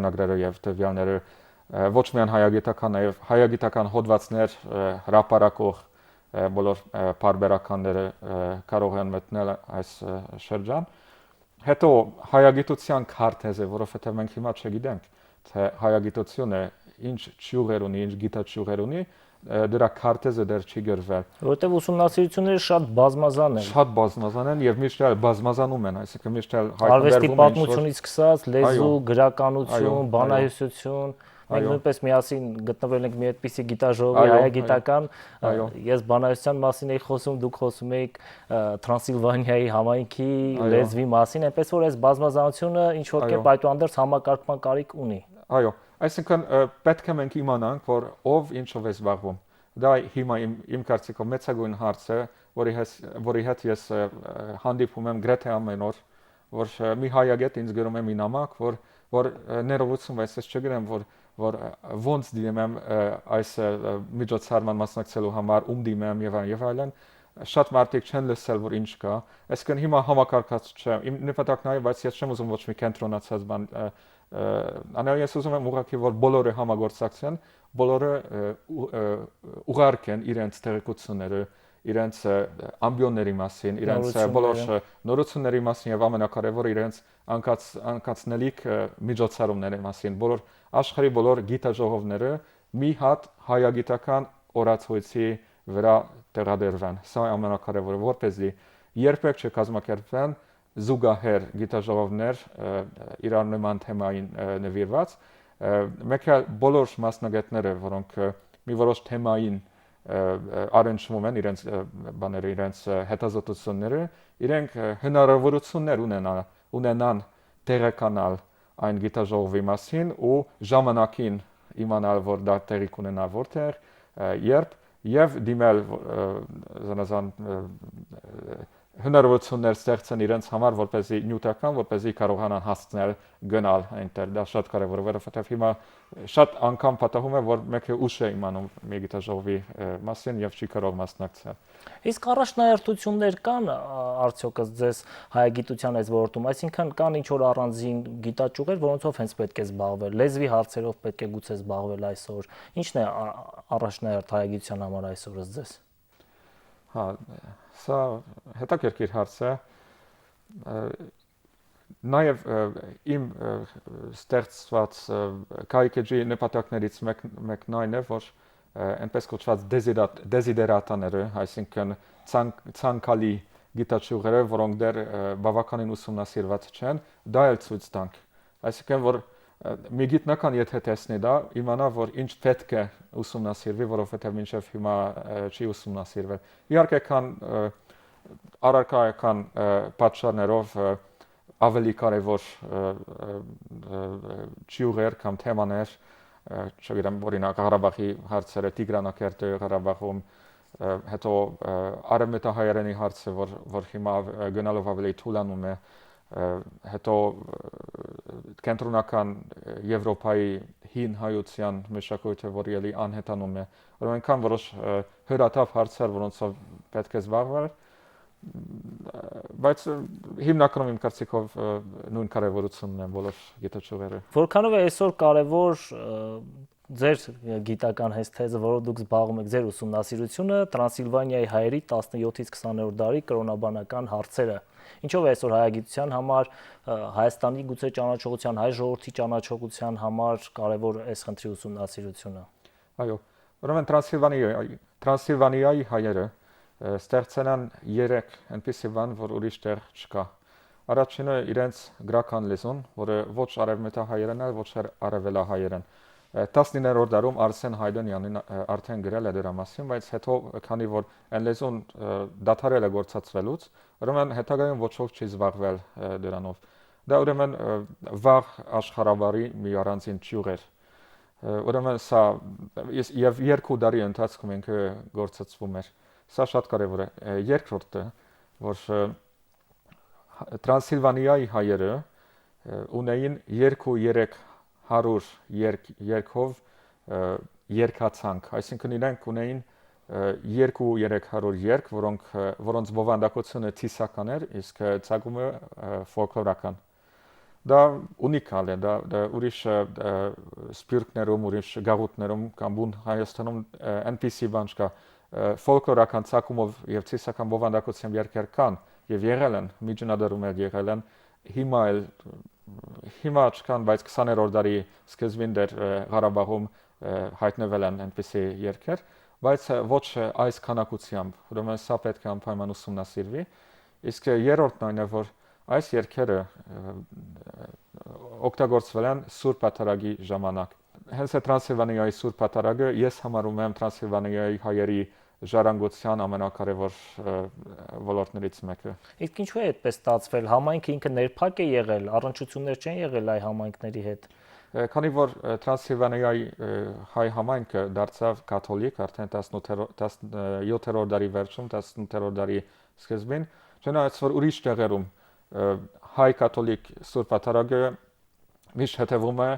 վերնագրերը եւ տվյալները ոչ միայն հայագիտական, այլ հայագիտական հոդվածներ հրապարակող բոլոր բարբերականները կարող են մտնել այս շրջան։ Հետո հայագիտության քարտեզը, որովհետեւ մենք հիմա չգիտենք, թե հայագիտությունը ինչ ճյուղեր ունի, ինչ գիտաճյուղեր ունի, դրա քարտեզը դեռ չի գրվել։ Որտեղ ուսումնասիրությունները շատ բազմազան են։ Շատ բազմազան են եւ միշտ էլ բազմազանում են, այսինքն միշտ էլ արվեստի պատմությունից սկսած, լեզու, գրականություն, բանահյուսություն, մենք նույնպես միասին գտնվել ենք մի այդպիսի գիտաժողովի հայագիտական, ես բանահյուսության մասին էի խոսում, դուք խոսում եք Տրանսիլվանիայի համայնքի լեզվի մասին, այնպես որ այս բազմազանությունը ինչ որ կերպ այդուհանդերձ համակարգման կարիք ունի։ Այո, այսինքն պետք է մենք իմանանք, որ ով ինչով է զբաղվում։ Դա հիմա իմ կարծիքով մեծագույն հարց է, որի հետ ես հանդիպում եմ գրեթե ամեն օր, որ մի հայագետ ինձ գրում է մի նամակ, որ ներողություն, բայց ես չգիտեմ, որ ոնց դիմեմ այս միջոցառման մասնակցելու համար, ում դիմեմ եւ այլն, շատ մարդիկ չեն լսել, որ ինչ կա, այսինքն հիմա համակարգած չէ, իմ նպատակն է, բայց ես չեմ ուզում ոչ մի կենտրոնացած բան անել, ես ուզում եմ ուղղակի, որ բոլորը համագործակցեն, բոլորը ուղարկեն իրենց տեղեկությունները, իրենց ամբիոնների մասին, իրենց բոլոր նորությունների մասին եւ ամենակարևորը իրենց անկացնելիք միջոցառումների մասին, բոլոր աշխարհի բոլոր գիտաժողովները մի հատ հայագիտական օրացույցի վրա տեղադրվեն։ Սա ամենակարևորը, որպեսզի երբեք չկազմակերպվեն զուգահեռ գիտաժողովներ իրար նման թեմային նվիրված, մեկ էլ բոլոր մասնագետները, որոնք մի որոշ թեմային առնչվում են իրենց բաները, իրենց հետազոտությունները, իրենք հնարավորություններ ունենան տեղեկանալ այն գիտաժողովի մասին ու ժամանակին իմանալ, որ դա տեղի կունենա որտեղ, երբ եւ դիմել զանազան հնարավորություններ ստեղծեն իրենց համար, որպեսզի նյութական, որպեսզի կարողանան հասնել գնալ այնտեղ, դա շատ կարևոր է, որովհետեւ հիմա շատ անգամ պատահում է, որ մեկը ուշ է իմանում մի գիտաժողովի մասին եւ չի կարող մասնակցել։ Իսկ առաջնահերթություններ կան արդյոք ձեզ հայագիտության այս ոլորտում, այսինքն կան ինչ որ առանձին գիտաճյուղեր, որոնցով հենց պետք է զբաղվել, լեզվի հարցերով պետք է գուցե զբաղվել այսօր։ Ինչն է առաջնահերթ հայագիտության համար այսօրս ձեզ։ Հա, սա հետաքրքիր հարց է։ Նաև իմ ստեղծված կայքեջի նպատակներից մեկն այն է, որ այնպես կոչված դեզիդերատաները, այսինքն ցանկալի գիտաճյուղերը, որոնք դեռ բավականին ուսումնասիրված չեն, դա էլ ցույց տանք։ Այսինքն որ մի գիտնական եթե տեսնի դա, իմանա, որ ինչ պետք է ուսումնասիրվի, որովհետև մինչև հիմա չի ուսումնասիրվել։ Իհարկե կան առարկայական պատճառներով ավելի կարևոր ճյուղեր կամ թեմաներ, չգիտեմ, օրինակ Ղարաբաղի հարցերը, Տիգրանակերտի Ղարաբաղում, հետո արևմտահայերենի հարցը, որ հիմա գնալով ավելի թուլանում է, հետո կենտրոնական Եվրոպայի հին հայության մշակույթը, որ ելի անհետանում է, ուրեմն կան որոշ հրատապ հարցեր, որոնցով պետք է զբաղվել, բայց հիմնականում իմ կարծիքով նույն կարևորությունն են բոլոր գիտաճյուղերը։ Որքանով է այսօր կարևոր ձեր գիտական հենց թեզը, որով դուք զբաղվում եք, ձեր ուսումնասիրությունը Տրանսիլվանիայի հայերի 17-ից 20-րդ դարի կրոնաբանական հարցերը։ Ինչով է այսօր հայագիտության համար, Հայաստանի գուցե ճանաչողության, հայ ժողովրդի ճանաչողության համար կարևոր այս խնդրի ուսումնասիրությունը։ Այո, ուրեմն Տրանսիլվանիայի հայերը ստեղծել են 3 այնպիսի բան, որ ուրիշ տեղ չկա։ Առաջինը իրենց գրական լեզուն, որը ոչ արևմտահայերեն է, ոչ արևելահայերեն։ 19-րդ դարում Արսեն Հայդանյանն արդեն գրել է դրա մասին, բայց հետո քանի որ այն լեզուն դադարել է գործածվելուց, ուրեմն հետագայում ոչ ոք չի զբաղվել դրանով։ Դա ուրեմն վաղ աշխարհաբարի մի առանձին ճյուղ էր։ Ուրեմն սա եւ 2 տարի ընթացքում ինքը գործածվում էր։ Սա շատ կարևոր է։ Երկրորդը, որ Տրանսիլվանիայի հայերը ունեին 2-300 երկով երկացանք, այսինքն իրենք ունեին 2-300 երկ, որոնց բովանդակությունը թիսական էր, իսկ ծագումը ֆոլկլորական։ Դա ունիկալ է, դա ուրիշ սպյուրքներում, ուրիշ գաղութներում կամ բուն Հայաստանում այնպիսի բան չկա, ֆոլկլորական ցակումով եւ ցիսական բովանդակությամբ երկեր կան եւ եղել են, միջնադարում էլ եղել են, հիմա չկան, բայց 20-րդ դարի սկզբին դեռ Ղարաբաղում հայտնվել են այնպիսի երկեր, բայց ոչ այս քանակությամբ, ուրեմն սա պետք է անպայման ուսումնասիրվի, իսկ երրորդն այն է, որ այս երկերը օգտագործվել են Սուրբ Պատարագի ժամանակ։ Հենց այդ Տրանսիլվանիայի Սուրբ Պատարագը ես համարում եմ Տրանսիլվանիայի հայերի ժառանգության ամենակարևոր ոլորտներից մեկը։ Իսկ ինչու է այդպես ստացվել։ Համայնքը ինքը ներփակ է եղել, առնչություններ չեն եղել այ համայնքների հետ։ Քանի որ Տրանսիլվանիայի հայ համայնքը դարձավ կաթոլիկ արդեն 17-րդ դարի վերջում, 18-րդ դարի սկզբին, չնայած որ ուրիշ տեղերում հայ կաթոլիկ Սուրբ Պատարագը միշտ հետևում է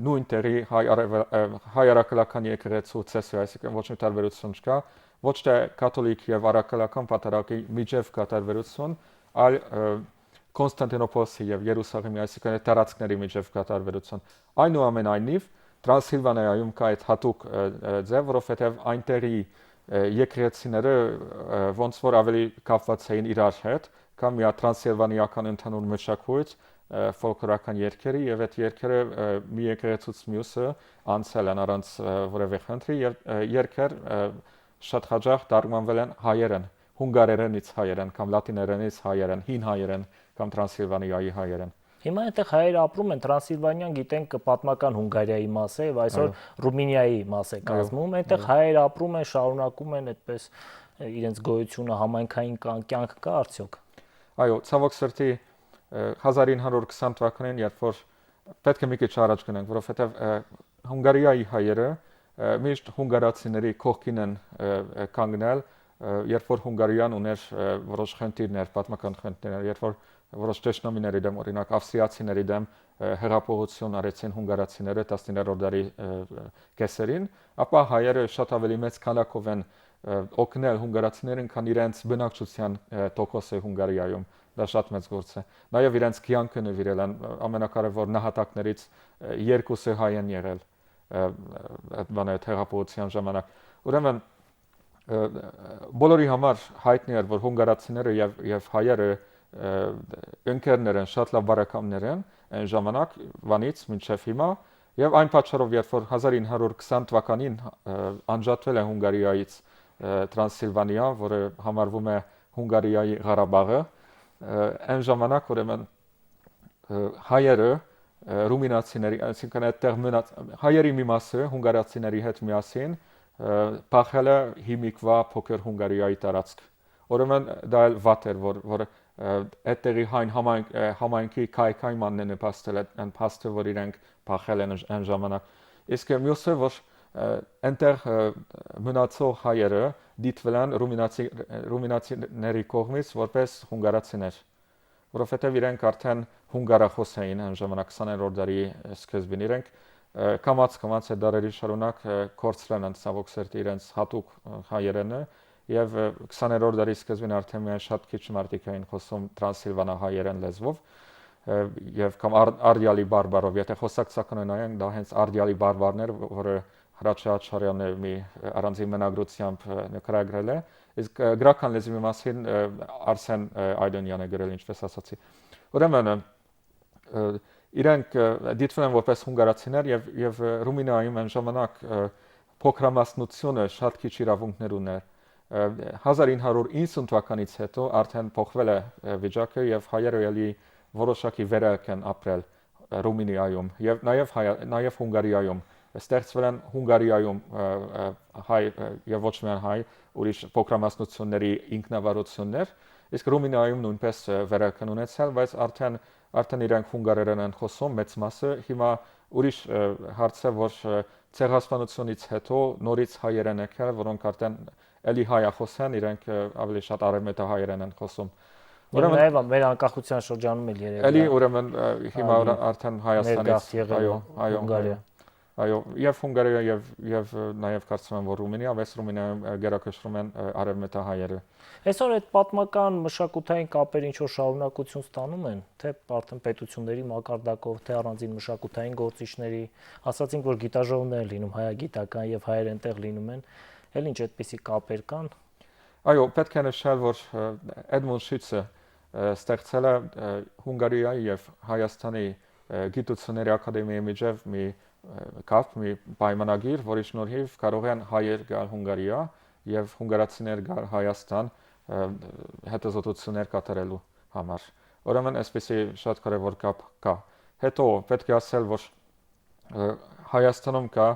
նույն տեղի հայ արաքելական եկեղեցու ցեսը, այսինքն ոչ մի տարբերություն չկա, ոչ թե կաթոլիկ եւ արաքելական պատարագի միջև կա տարբերություն, այլ Կոնստանտինոպոլի եւ Երուսաղեմի, այսինքն տարածքների միջև կա տարբերություն։ Այնուամենայնիվ Տրանսիլվանիայում կա այդ հատուկ ձև, որովհետեւ այնտեղի եկեղեցիները ոնց որ ավելի կապված էին իրար հետ, կամ մի տրանսիլվանիական ընդհանուր մշակույթ, ֆոլկլորական երգերի եւ այդ երգերը մի եկեղեցուց մյուսը անցել են առանց որևէ խնդրի եւ երգեր շատ հաճախ դառնվել են հայերեն, հունգարերենից հայերեն կամ լատիներենից հայերեն, հին հայերեն կամ Տրանսիլվանիայի հայերեն։ Հիմա այնտեղ հայերը ապրում են, Տրանսիլվանիան գիտենք պատմական Հունգարիայի մաս է եւ այսօր Ռումինիայի մաս է կազմում, այնտեղ հայերը ապրում են, շարունակում են այդպես իրենց գոյությունը, համայնքային կյանք կա արդյոք։ Այո, ցավոք սրտի 1920 թվականին, երբ որ պետք է մի քիչ առաջ գնանք, որովհետև Հունգարիայի հայերը միշտ հունգարացիների կողքին են կանգնել, երբ որ Հունգարիան ուներ որոշ խնդիրներ, պատմական խնդիրներ, երբ որ որոշ ճշնամիների դեմ, օրինակ ավստրիացիների դեմ հեղափոխություն արեցին հունգարացիները 19-րդ դարի կեսերին, ապա հայերը շատ ավելի մեծ քանակով են օգնել հունգարացիներին, քան իրենց բնակչության տոկոսը Հունգարիայում, դա շատ մեծ գործ է։ Նաև իրենց կյանքը նվիրել են, ամենակարևոր նահատակներից երկուսը հայ են եղել այդ հեղափոխության ժամանակ։ Ուրեմն բոլորի համար հայտնի էր, որ հունգարացիները եւ հայերը ընկերներ են, շատ լավ բարեկամներ են այն ժամանակ վանից մինչև հիմա, եւ այն պատճառով, երբ որ 1920 թվականին անջատվել է Հունգարիայից Տրանսիլվանիա, որը համարվում է Հունգարիայի Ղարաբաղը, այն ժամանակ ուրեմն հայերը ռումինացիների, այսինքն այդտեղ մնաց հայերի մի մասը հունգարացիների հետ միասին փախել է հիմիկվա փոքր Հունգարիայի տարածք։ Ուրեմն դա էլ վատ էր, որ այդտեղի հայն համայնքի քայքայմանն է նպաստել այն փաստը, որ իրենք փախել են այն ժամանակ։ Իսկ մյուսը, որ այնտեղ մնացող հայերը դիտվել են ռումինացիների կողմից որպես հունգարացիներ, որովհետև իրենք արդեն հունգարախոս էին այն ժամանակ 20-րդ դարի սկզբին, իրենք կամաց այդ դարերի շարունակ կորցրել են ցավոք սրտի իրենց հատուկ հայերենը եւ 20-րդ դարի սկզբին արդեն միայն շատ քիչ մարդիկ էին խոսում տրանսիլվանահայերեն լեզվով եւ կամ արդյալի բարբարով, եթե խոսակցական նայենք, դա հենց արդյալի բարբարներ, որը Հրաչյա Աչարյանը մի առանձին մենագրությամբ նկարագրել է, իսկ գրական լեզվի մասին Արսեն Այդոնյանը գրել, ինչպես ասացի։ Ուրեմն իրենք դիտվում են որպես հունգարացիներ եւ Ռումինիայում այն ժամանակ փոքրամասնությունը շատ քիչ իրավունքներ ուներ։ 1990 թվականից հետո արդեն փոխվել է վիճակը եւ հայերը ելի որոշակի վերակ են ապրել Ռումինիայում եւ նաեւ Հունգարիայում։ Ստեղծվել են Հունգարիայում հայ եւ ոչ միայն հայ, ուրիշ փոքրամասնությունների ինքնավարություններ, իսկ Ռումինիայում նույնպես վերակ են ունեցել, բայց արդեն իրենք հունգարերեն են խոսում մեծ մասը։ Հիմա ուրիշ հարց է, որ ցեղասպանությունից հետո նորից հայեր են եկել, որոնք արդեն էլի հայախոս են, իրենք ավելի շատ արևմտահայերեն են խոսում։ Ուրեմն այո, մեր անկախության շրջանում էլ երևի։ Էլի ուրեմն հիմա արդեն Հայաստանից, այո, Հունգարիա։ Այո, եւ Հունգարիա եւ նաեւ կարծում եմ որ Ռումինիա, բայց Ռումինիայում գերակշռում են արևմտահայերը։ Այսօր այդ պատմական մշակութային կապերը ինչ որ շարունակություն ստանում են, թե արդեն պետությունների մակարդակով, թե առանձին մշակութային գործիչների, ասացինք որ գիտաժողովներ են լինում, հայագիտական եւ հայեր այնտեղ լինում են, էլ ինչ այդպիսի կապեր կան։ Այո, պետք է նշել, որ Էդմոնդ Շիցը ստեղծել է Հունգարիայի եւ Հայաստանի գիտությունների ակադեմիայի միջև մի կապ, մի պայմանագիր, որի շնորհիվ կարող են հայեր գալ Հունգարիա եւ հունգարացիներ գալ Հայաստան հետազոտություններ կատարելու համար։ Ուրեմն այսպեսի շատ կարևոր կապ կա։ Հետո պետք է ասել, որ Հայաստանում կա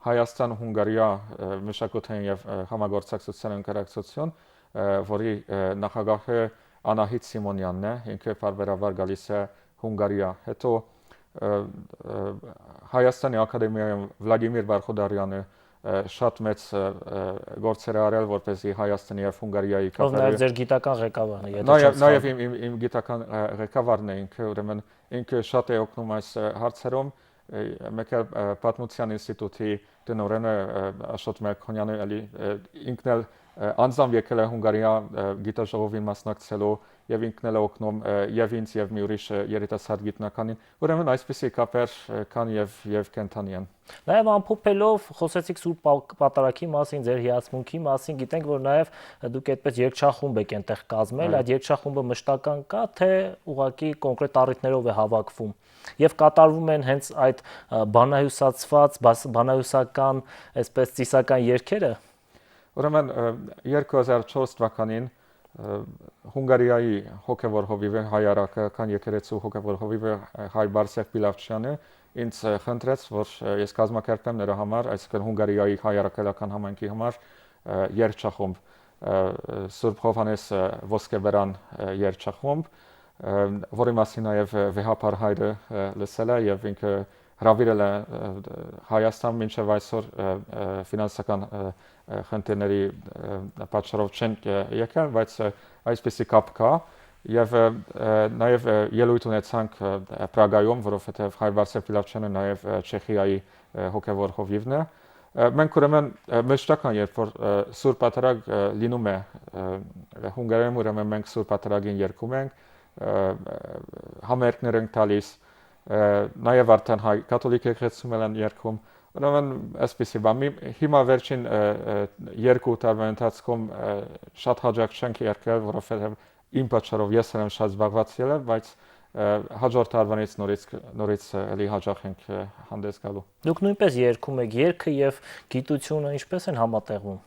Հայաստան-Հունգարիա մշակութային եւ համագործակցության ընկերակցություն, որի նախագահը Անահիտ Սիմոնյանն է, ինքը բարբերաբար գալիս է Հունգարիա։ Հետո Հայաստանի ակադեմիայում Վլադիմիր Բարխոդարյանը շատ մեծ գործեր արել, որպեսզի Հայաստանի եւ Հունգարիայի կապերը։ Ով նաեւ ձեր գիտական ղեկավարն է, Նաեւ իմ գիտական ղեկավարն է ինքը, ուրեմն ինքը շատ է օգնում այս հարցերում։ Մեկ էլ Պատմության ինստիտուտի տնօրենը Աշոտ Մելքոնյանը ինքն էլ անձամբ եկել է Հունգարիա գիտաժողովին մասնակցելու եւ ինքն էլ օգնում եւ ինձ եւ մի ուրիշ երիտասարդ գիտնականին։ Ուրեմն այսպիսի կապեր կան եւ կենթանի են։ Նաեւ ամփոփելով խոսեցիք Սուրբ Պատարագի մասին, ձեր հիացմունքի մասին, գիտենք որ նաեւ դուք այդպես երգչախումբ եք այնտեղ կազմել, այդ երգչախումբը մշտական կա, թե ուղղակի կոնկրետ առիթներով է հավաքվում։ Եվ կատարվում են հենց այդ բանահյուսացված, բանահյուսական, այսպես ծիսական երգերը։ Ուրեմն 2004 թվականին Հունգարիայի հոգևոր հովիվը հայ-արաքական եկեղեցու հոգևոր հովիվը հայ Բարսեղ Պիլավչյանը ինձ խնդրեց, որ ես կազմակերպեմ նրա համար, այսինքն Հունգարիայի հայ-արաքելական համայնքի համար երգչախումբ, Սուրբ Հովհաննես Ոսկեբերան երգչախումբ, որի մասին նաև Վեհապար հայրը լսել է եւ ինքը հրավիրել է Հայաստան մինչև այսօր ֆինանսական խնդիրների պատճառով չեն եկել, բայց այսպեսի կապ կա եւ նաեւ ելույթ ունեցանք Պրագայում, որովհետեւ հայ Վարսեղ Պիլավչյանը նաեւ Չեխիայի հոգևոր հովիվն է։ Մենք ուրեմն մշտական երբ որ Սուրբ Պատարագ լինում է Հունգարիայում, ուրեմն մենք Սուրբ Պատարագին երգում ենք, համերգներ ենք տալիս, նաև արդեն հայ կաթոլիկ եկեղեցում են երգում, ուրեմն այսպեսի բան։ Հիմա վերջին 2 տարվա ընթացքում շատ հաջող չենք երգել, որովհետև իմ պատճառով ես եմ շատ զբաղված եղել, բայց հաջորդ տարվանից նորից էլի հաջող ենք հանդես գալու։ Դուք նույնպես երգում եք, երգը եւ գիտությունը ինչպես են համատեղվում։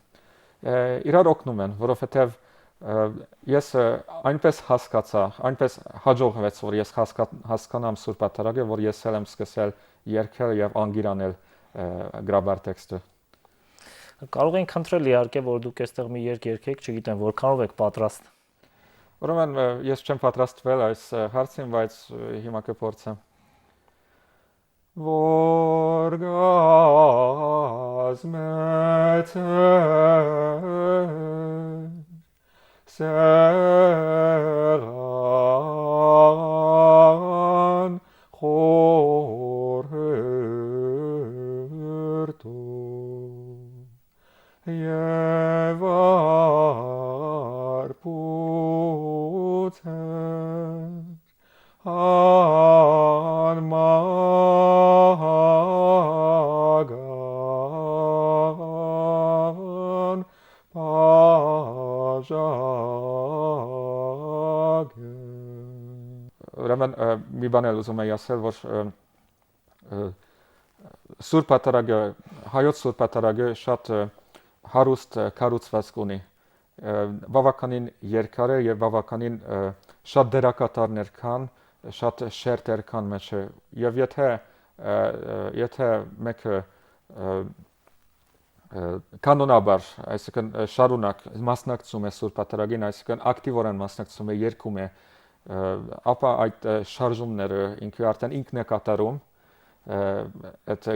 Իրար օգնում են, որովհետև ես այնպես հասկացա, այնպես հաջողվեց, որ ես հասկանամ Սուրբ Պատարագը, որ ես եմ սկսել երգել եւ անգիրանել գրաբար տեքստը։ Կարող ենք խնդրել իհարկե, որ դուք այստեղ մի երգ երգեք, չգիտեմ, որքանով եք պատրաստ։ Ուրեմն ես չեմ պատրաստվել այս հարցին, բայց հիմա կփորձեմ։ Որ գազմեց սեղան խորհրդո եւ անմագան բաժագը։ Ուրեմն մի բան էլ ուզում եի ասել, որ Սուրբ Պատարագը, հայոց Սուրբ Պատարագը շատ հարուստ կառուցվածք ունի, բավականին երկար է եւ բավականին շատ դերակատարներ կան, շատ շերտեր կան մեջը եւ եթե մեկը կանոնաբար, այսինքն շարունակ մասնակցում է Սուրբ Պատարագին, այսինքն ակտիվորեն մասնակցում է, երգում է, ապա այդ շարժումները ինքը արդեն ինքն է կատարում այդ